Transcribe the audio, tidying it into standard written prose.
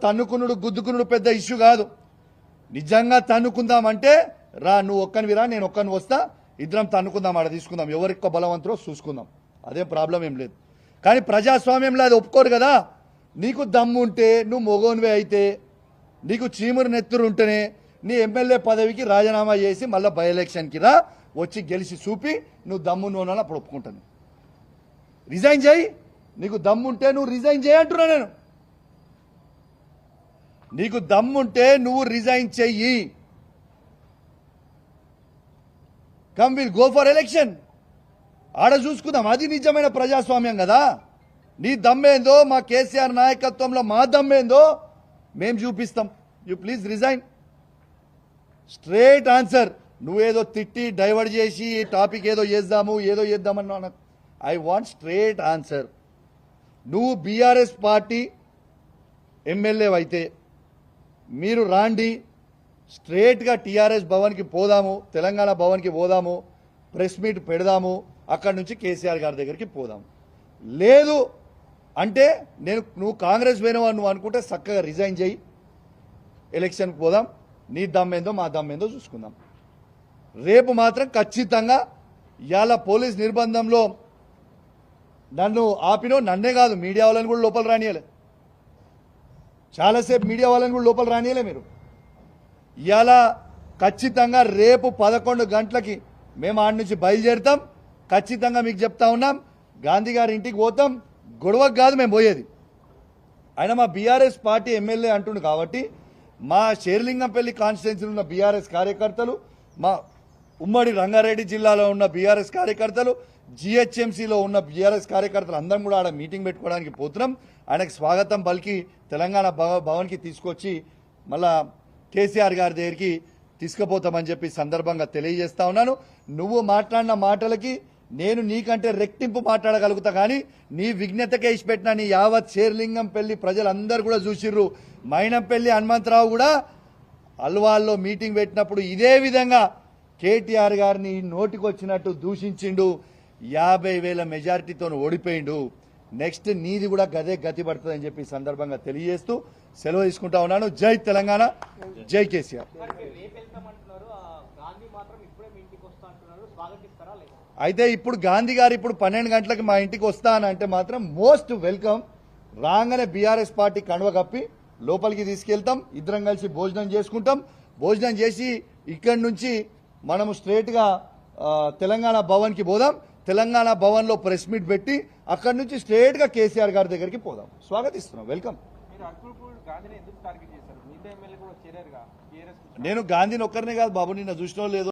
తన్నుకునుడు గుద్దుకునుడు పెద్ద ఇష్యూ కాదు. నిజంగా తన్నుకుందామంటే రా, నువ్వు ఒక్కనివి రా, నేను ఒక్కని వస్తా, ఇద్దరం తన్నుకుందాం, ఆడ తీసుకుందాం, ఎవరికి బలవంతులో చూసుకుందాం, అదే ప్రాబ్లం ఏం లేదు. కానీ ప్రజాస్వామ్యంలో అది ఒప్పుకోరు కదా. నీకు దమ్ము ఉంటే, నువ్వు మొగోనివే అయితే, నీకు చీమురు నెత్తురు ఉంటేనే నీ ఎమ్మెల్యే పదవికి రాజీనామా చేసి మళ్ళీ బై ఎలక్షన్కి రా, వచ్చి గెలిచి చూపి నువ్వు దమ్ము నోనాలి, అప్పుడు ఒప్పుకుంటాను. రిజైన్ చేయి, నీకు దమ్ముంటే నువ్వు రిజైన్ చేయి అంటున్నా నేను. నీకు దమ్ముంటే నువ్వు రిజైన్ చెయ్యి. Come will go for election, ఆడ చూసుకుందాం. అది నిజమైన ప్రజాస్వామ్యం కదా. నీ దమ్మేందో, మా కేసీఆర్ నాయకత్వంలో మా దమ్మేందో మేము చూపిస్తాం. You please resign. Straight answer. నువ్వేదో తిట్టి డైవర్ట్ చేసి టాపిక్ ఏదో చేద్దామన్నా, ఐ వాంట్ స్ట్రేట్ ఆన్సర్. నువ్వు బీఆర్ఎస్ పార్టీ ఎమ్మెల్యే అయితే మీరు రాండి, స్ట్రేట్గా టీఆర్ఎస్ భవన్కి పోదాము, తెలంగాణ భవన్కి పోదాము, ప్రెస్ మీట్ పెడదాము, అక్కడి నుంచి కేసీఆర్ గారి దగ్గరికి పోదాము. లేదు అంటే నువ్వు కాంగ్రెస్ పోయినవా నువ్వు అనుకుంటే చక్కగా రిజైన్ చేయి, ఎలక్షన్కి పోదాం, నీ దమ్మేందో మా దమ్మేందో చూసుకుందాం. రేపు మాత్రం ఖచ్చితంగా ఇవాళ పోలీస్ నిర్బంధంలో నన్ను ఆపినో, నన్నే కాదు మీడియా వాళ్ళని కూడా లోపల రానియలే, చాలాసేపు మీడియా వాళ్ళని కూడా లోపల రానియలే మీరు. ఇవాళ ఖచ్చితంగా రేపు 11 గంటలకి మేము ఆడ నుంచి బయలుదేరుతాం. ఖచ్చితంగా మీకు చెప్తా ఉన్నాం, గాంధీ గారి ఇంటికి పోతాం. గొడవకు కాదు మేము పోయేది. ఆయన మా బీఆర్ఎస్ పార్టీ ఎమ్మెల్యే అంటుండు కాబట్టి మా షేర్లింగంపల్లి కాన్స్టిట్యున్సీలో ఉన్న బీఆర్ఎస్ కార్యకర్తలు, మా ఉమ్మడి రంగారెడ్డి జిల్లాలో ఉన్న బీఆర్ఎస్ కార్యకర్తలు, జిహెచ్ఎంసీలో ఉన్న బీఆర్ఎస్ కార్యకర్తలు అందరం కూడా ఆడ మీటింగ్ పెట్టుకోవడానికి పోతున్నాం. ఆయనకు స్వాగతం పలికి తెలంగాణ భవన్కి తీసుకొచ్చి మళ్ళా కేసీఆర్ గారి దగ్గరికి తీసుకుపోతామని చెప్పి సందర్భంగా తెలియజేస్తా ఉన్నాను. నువ్వు మాట్లాడిన మాటలకి నేను నీకంటే రెట్టింపు మాట్లాడగలుగుతా, కానీ నీ విజ్ఞతకే ఇచ్చిపెట్టిన నీ యావత్ షేర్లింగంపల్లి ప్రజలందరూ కూడా చూసిర్రు. మైనంపల్లి హనుమంతరావు కూడా అల్వాల్లో మీటింగ్ పెట్టినప్పుడు ఇదే విధంగా కేటీఆర్ గారిని నోటికి వచ్చినట్టు దూషించిండు. 50,000 మెజారిటీతో ఓడిపోయిండు. నెక్స్ట్ నీది కూడా గదే గతి పడుతుందని చెప్పి సందర్భంగా తెలియజేస్తూ సెలవు తీసుకుంటా ఉన్నాను. జై తెలంగాణ, జై కేసీఆర్. అయితే ఇప్పుడు గాంధీ గారు ఇప్పుడు 12 గంటలకు మా ఇంటికి వస్తా అని అంటే మాత్రం మోస్ట్ వెల్కమ్. రాగానే బీఆర్ఎస్ పార్టీ కండువ కప్పి లోపలికి తీసుకెళ్తాం, ఇద్దరం కలిసి భోజనం చేసుకుంటాం. భోజనం చేసి ఇక్కడి నుంచి మనము స్ట్రేట్గా తెలంగాణ భవన్కి పోదాం. తెలంగాణ భవన్లో ప్రెస్ మీట్ పెట్టి అక్కడి నుంచి స్ట్రేట్గా కేసీఆర్ గారి దగ్గరికి పోదాం. స్వాగతిస్తున్నాం, వెల్కమ్. నేను గాంధీని ఒక్కరినే కాదు బాబు, నిన్న చూసినో లేదో